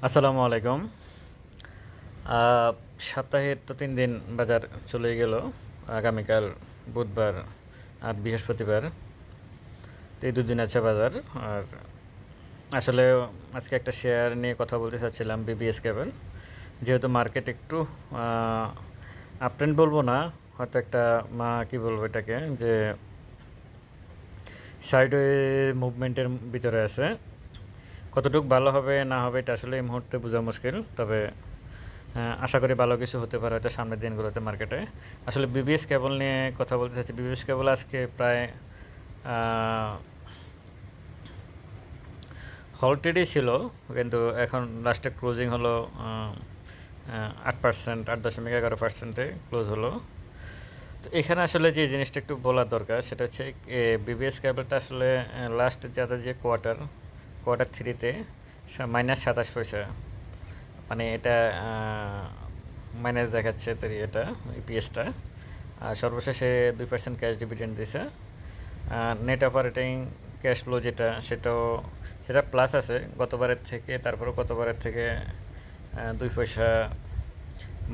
আসসালামু আলাইকুম। আ সপ্তাহের তো ৩ দিন বাজার চলেই গেল। আগামীকাল বুধবার আর বৃহস্পতিবার। তো এই ২ দিন আছে বাজার। আর আসলে আজকে একটা শেয়ার নিয়ে কথা বলতে চাচ্ছিলাম বিবিএস কেবল। যেহেতু মার্কেট একটু আ আপট্রেন্ড বলবো না, হয়তো একটা কি বলবো এটাকে যে সাইডওয়ে মুভমেন্টের ভিতরে আছে। কতটুক ভালো হবে না হবে এটা আসলে এই মুহূর্তে বোঝা মুশকিল। তবে আশা করি ভালো কিছু হতে পারে হয়তো সামনের দিনগুলোতে মার্কেটে। আসলে বিবিএস কেবল নিয়ে কথা বলতে চাচ্ছি। বিবিএস কেবল আজকে প্রায় আ হল্টেডই ছিল। কিন্তু এখন লাস্টে ক্লোজিং হলো আ আ ৮%, ৮.১১% এ ক্লোজ হলো। তো এখানে আসলে যে জিনিসটা একটু বলা দরকার সেটা হচ্ছে বিবিএস কেবলটা আসলে লাস্ট যাদের যে কোয়ার্টার 3 তে -২৭ পয়সা। মানে এটা আ মাইনাস দেখাচ্ছে এটা ইপিএসটা। আর সর্বশেষে 2% ক্যাশ ডিভিডেন্ড দিছে। নেট অপারেটিং ক্যাশ ফ্লো সেটা প্লাস আছে গতবারের থেকে, তারপরেও গতবারের থেকে ২ পয়সা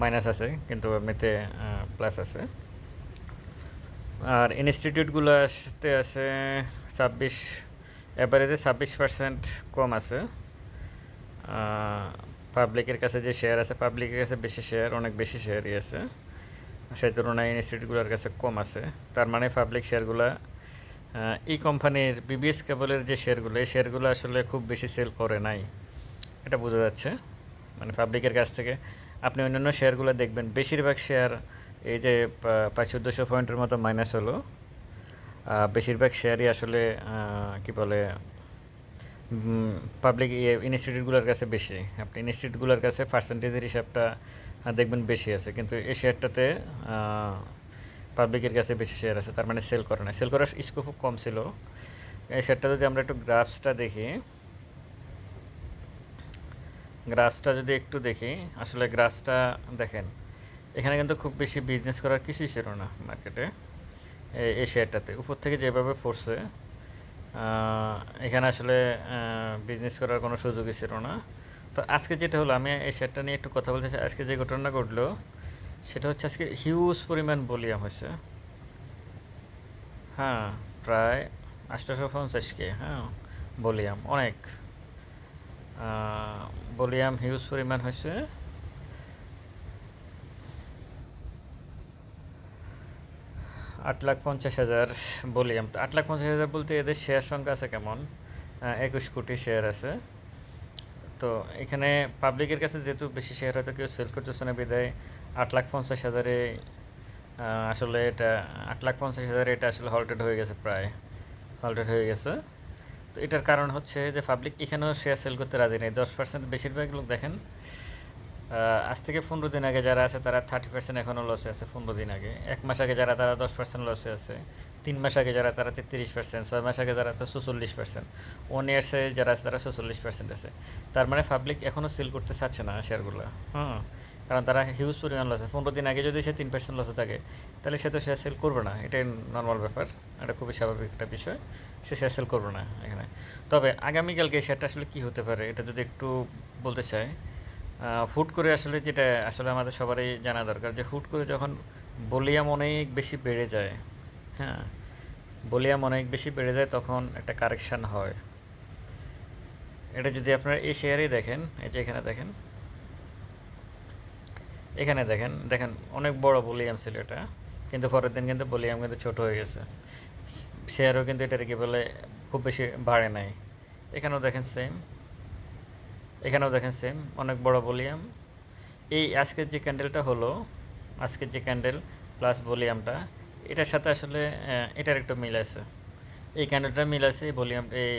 মাইনাস আছে, কিন্তু এমনিতে প্লাস আছে। আর ইনস্টিটিউটগুলোতে আছে ২৬, এভারেজে ২৬% কম আছে। পাবলিকের কাছে যে শেয়ার আছে, পাবলিকের কাছে বেশি শেয়ার, অনেক বেশি শেয়ারই আছে। সেই তুলনায় ইনস্টিটিউটগুলোর কাছে কম আছে। তার মানে পাবলিক শেয়ারগুলা এই কোম্পানির বিবিএস কেবলের যে শেয়ারগুলো, এই শেয়ারগুলো আসলে খুব বেশি সেল করে নাই। এটা বোঝা যাচ্ছে। মানে পাবলিকের কাছ থেকে আপনি অন্যান্য শেয়ারগুলো দেখবেন, বেশিরভাগ শেয়ার এই যে ৫-১৪০০ পয়েন্টের মতো মাইনাস হলো। বেশিরভাগ শেয়ারই আসলে কি বলে পাবলিক ইনস্টিটিউটগুলোর কাছে বেশি। আপনি ইনস্টিটিউটগুলোর কাছে পার্সেন্টেজের হিসাবটা দেখবেন বেশি আছে, কিন্তু এই শেয়ারটাতে পাবলিকের কাছে বেশি শেয়ার আছে, তার মানে সেল করে না, সেল করার স্কোপ খুব কম ছিল। এই শেয়ারটা যদি আমরা একটু গ্রাফসটা দেখি, যদি একটু দেখি, আসলে গ্রাফসটা দেখেন, এখানে কিন্তু খুব বেশি বিজনেস করার কিছুই ছিল না মার্কেটে। এই শেয়ারটাতে উপর থেকে যেভাবে পড়ছে, এখানে আসলে বিজনেস করার কোনো সুযোগই ছিল না। তো আজকে যেটা হলো, আমি এই শেয়ারটা নিয়ে একটু কথা বলতে চাই। আজকে যে ঘটনা ঘটলো সেটা হচ্ছে আজকে হিউজ পরিমাণ ভলিউম হয়েছে। হ্যাঁ, প্রায় ৮৫০ কে, হ্যাঁ, ভলিউম অনেক, ভলিউম হিউজ পরিমাণ হয়েছে। ৮,৫০,০০০ ভলিউম। তো ৮,৫০,০০০ বলতে এদের শেয়ার সংখ্যা আছে কেমন, ২১ কোটি শেয়ার আছে। তো এখানে পাবলিকের কাছে যেহেতু বেশি শেয়ার হয়তো কেউ সেল করতেছে না, বিদায় ৮,৫০,০০০-এ আসলে এটা ৮,৫০,০০০ এটা আসলে হল্টেড হয়ে গেছে, প্রায় হল্টেড হয়ে গেছে। তো এটার কারণ হচ্ছে যে পাবলিক এখানেও শেয়ার সেল করতে রাজি নেই। ১০% বেশিরভাগ লোক দেখেন, আজ থেকে ১৫ দিন আগে যারা আছে তারা 30% এখনও লসে আছে। ১৫ দিন আগে, ১ মাস আগে যারা তারা 10% লসে আছে, ৩ মাস আগে যারা তারা 33%, ৬ মাস আগে যারা তো ৪৬%, 1 ইয়ার্সে যারা আছে তারা ৪৬% আছে। তার মানে পাবলিক এখনও সেল করতে চাচ্ছে না শেয়ারগুলো। হুম, কারণ তারা হিউজ পরিমাণ লসে। ১৫ দিন আগে যদি সে ৩% লসে থাকে, তাহলে সে তো শেয়ার সেল করবে না। এটাই নর্মাল ব্যাপার, এটা খুবই স্বাভাবিক একটা বিষয়। সে শেয়ার সেল করবে না এখানে। তবে আগামীকালকে শেয়ারটা আসলে কী হতে পারে এটা যদি একটু বলতে চাই, হুট করে আসলে যেটা আসলে আমাদের সবারই জানা দরকার, যে হুট করে যখন ভলিউম অনেক বেশি বেড়ে যায়, হ্যাঁ, ভলিউম অনেক বেশি বেড়ে যায়, তখন একটা কারেকশান হয়। এটা যদি আপনারা এই শেয়ারেই দেখেন, এই যে এখানে দেখেন, এখানে দেখেন, দেখেন অনেক বড় ভলিউম ছিল এটা, কিন্তু পরের দিন কিন্তু ভলিউম কিন্তু ছোট হয়ে গেছে। শেয়ারও কিন্তু এটার কি বলে খুব বেশি বাড়ে নাই। এখানেও দেখেন সেম, এখানেও দেখেন সেম, অনেক বড় ভলিউম। এই আজকের যে ক্যান্ডেলটা হলো, আজকের যে ক্যান্ডেল প্লাস ভলিউমটা, এটার সাথে আসলে এটার একটু মিল আছে। এই ক্যান্ডেলটার মিল আছে, ভলিউম এই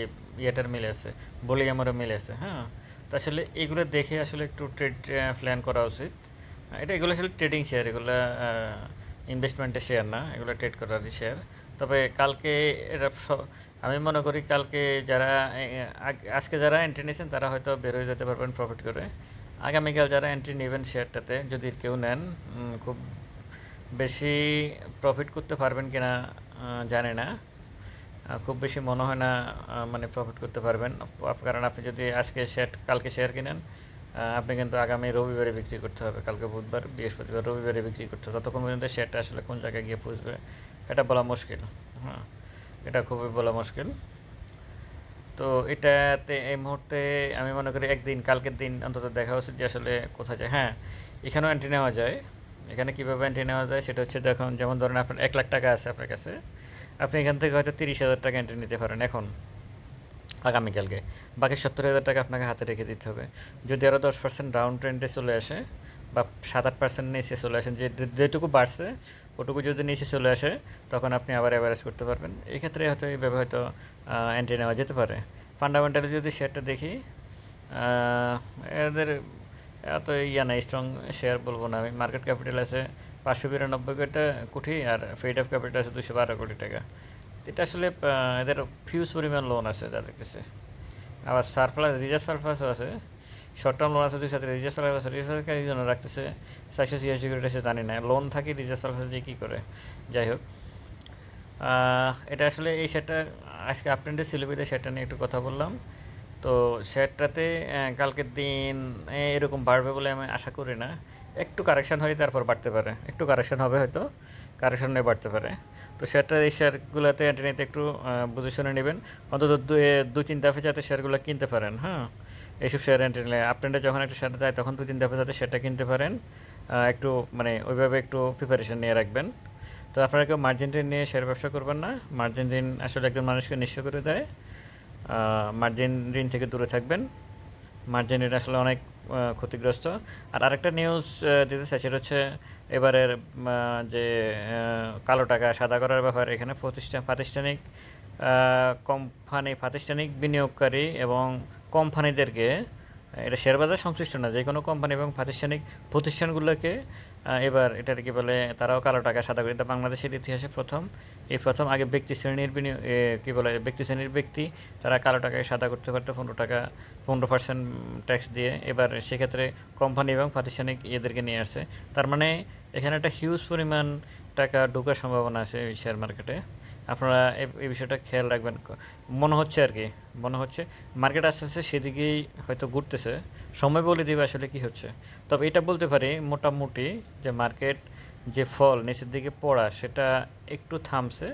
ইয়েটার মিল আছে, ভলিউমেরও মিল আছে। হ্যাঁ, তো আসলে এগুলো দেখে আসলে একটু ট্রেড প্ল্যান করা উচিত। এগুলো আসলে ট্রেডিং শেয়ার, এগুলো ইনভেস্টমেন্টের শেয়ার না, এগুলো ট্রেড করারই শেয়ার। তবে কালকে এরা আমি মনে করি কালকে যারা আজকে যারা এন্ট্রি নিয়েছেন তারা হয়তো বের হয়ে যেতে পারবেন প্রফিট করে। আগামীকাল যারা এন্ট্রি নেবেন শেয়ারটাতে, যদি কেউ নেন, খুব বেশি প্রফিট করতে পারবেন কিনা জানি না। খুব বেশি মনে হয় না মানে প্রফিট করতে পারবেন, কারণ আপনি যদি কালকে শেয়ার কিনেন, আপনি কিন্তু আগামী রবিবারে বিক্রি করতে হবে, কালকে বুধবার, বৃহস্পতিবার, রবিবারে বিক্রি করতে হবে। ততক্ষণ পর্যন্ত শেয়ারটা আসলে কোন জায়গায় গিয়ে পৌঁছবে এটা বলা মুশকিল। হ্যাঁ, এটা খুবই বলা মুশকিল। তো এটাতে এই মুহূর্তে আমি মনে করি একদিন, কালকের দিন অন্তত দেখা উচিত যে আসলে কোথায় যায়। হ্যাঁ, এখানেও এন্ট্রি নেওয়া যায়। এখানে কীভাবে এন্ট্রি নেওয়া যায় সেটা হচ্ছে, দেখুন যেমন ধরেন আপনার 1 লাখ টাকা আছে আপনার কাছে, আপনি এখান থেকে হয়তো 30,000 টাকা এন্ট্রি নিতে পারেন এখন, আগামীকালকে। বাকি 70,000 টাকা আপনাকে হাতে রেখে দিতে হবে। যদি আরও 10% ডাউন ট্রেন্ডে চলে আসে বা 7-8% নিচে চলে আসেন, যেটুকু বাড়ছে ওটুকু যদি নিচে চলে আসে, তখন আপনি আবার অ্যাভারেজ করতে পারবেন। এই ক্ষেত্রে হয়তো এইভাবে হয়তো এন্ট্রি নেওয়া যেতে পারে। ফান্ডামেন্টালি যদি শেয়ারটা দেখি, এদের এত নাই, স্ট্রং শেয়ার বলবো না আমি। মার্কেট ক্যাপিটাল আছে 592 কোটি আর ফেড অফ ক্যাপিটাল আছে 212 কোটি টাকা। এটা আসলে এদের ফিউজ পরিমাণ লোন আছে যা দেখতেছে। আবার সারপ্লাস, রিজার্ভ সারপ্লাসও আছে, শর্ট টার্ম লোন আছে দুই সাথে, রিজার্ভ সারপ্লাস আছে। রিজার্ভ সারপ্লাস এই জন্য রাখতেছে 486 কোটি আছে, জানি না লোন থাকে রিজার্ভ সারপ্লাস যে কী করে। যাই হোক, এটা আসলে এই শেয়ারটা আজকে আপট্রেন্ডে ছিল বিধায় শেয়ারটা নিয়ে একটু কথা বললাম। তো শেয়ারটাতে কালকের দিন এরকম বাড়বে বলে আমি আশা করি না। একটু কারেকশান হয়ে তারপর বাড়তে পারে, একটু কারেকশান হবে হয়তো, কারেকশান নিয়ে বাড়তে পারে। তো শেয়ারটা, এই শেয়ারগুলোতে এন্ট্রি নিতে একটু বুঝে শুনে নেবেন, অন্তত 2-3 দফে যাতে শেয়ারগুলো কিনতে পারেন। হ্যাঁ, এইসব শেয়ার এন্ট্রি নিলে আপট্রেন্ডে যখন একটা শেয়ার যায় তখন 2-3 দফে যাতে শেয়ারটা কিনতে পারেন। একটু মানে ওইভাবে একটু প্রিপারেশন নিয়ে রাখবেন। তো আপনারা কেউ মার্জিন ঋণ নিয়ে শেয়ার ব্যবসা করবেন না। মার্জিন ঋণ আসলে একজন মানুষকে নিঃস্ব করে দেয়। মার্জিন ঋণ থেকে দূরে থাকবেন। মার্জিন ঋণ আসলে অনেক ক্ষতিগ্রস্ত। আর আরেকটা নিউজ দিতে চাই, সেটা হচ্ছে এবারের যে কালো টাকা সাদা করার ব্যাপার, এখানে প্রাতিষ্ঠানিক বিনিয়োগকারী এবং কোম্পানিদেরকে, এটা শেয়ারবাজার সংশ্লিষ্ট না, যে কোনো কোম্পানি এবং প্রাতিষ্ঠানিক প্রতিষ্ঠানগুলোকে এবার এটার কি বলে, তারাও কালো টাকা সাদা করে। এটা বাংলাদেশের ইতিহাসে প্রথম। আগে ব্যক্তি শ্রেণীর কী বলে, ব্যক্তি শ্রেণীর ব্যক্তি তারা কালো টাকায় সাদা করতে পারতো 15% ট্যাক্স দিয়ে। এবার সেক্ষেত্রে কোম্পানি এবং প্রাতিষ্ঠানিক এদেরকে নিয়ে আসছে। তার মানে এখানে একটা হিউজ পরিমাণ টাকা ঢোকার সম্ভাবনা আছে এই শেয়ার মার্কেটে। আপনারা এই বিষয়টা খেয়াল রাখবেন। মনে হচ্ছে আর কি, মনে হচ্ছে মার্কেট আস্তে আস্তে সেদিকেই হয়তো ঘুরতেছে। সময় বলে দেবে আসলে কি হচ্ছে। তবে এটা বলতে পারি মোটামুটি যে মার্কেট যে ফল নিচের দিকে পড়া, সেটা একটু থামছে,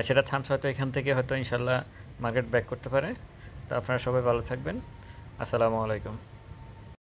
সেটা থামছে হয়তো। এখান থেকে হয়তো ইনশাল্লাহ মার্কেট ব্যাক করতে পারে। তো আপনারা সবাই ভালো থাকবেন। আসসালামু আলাইকুম।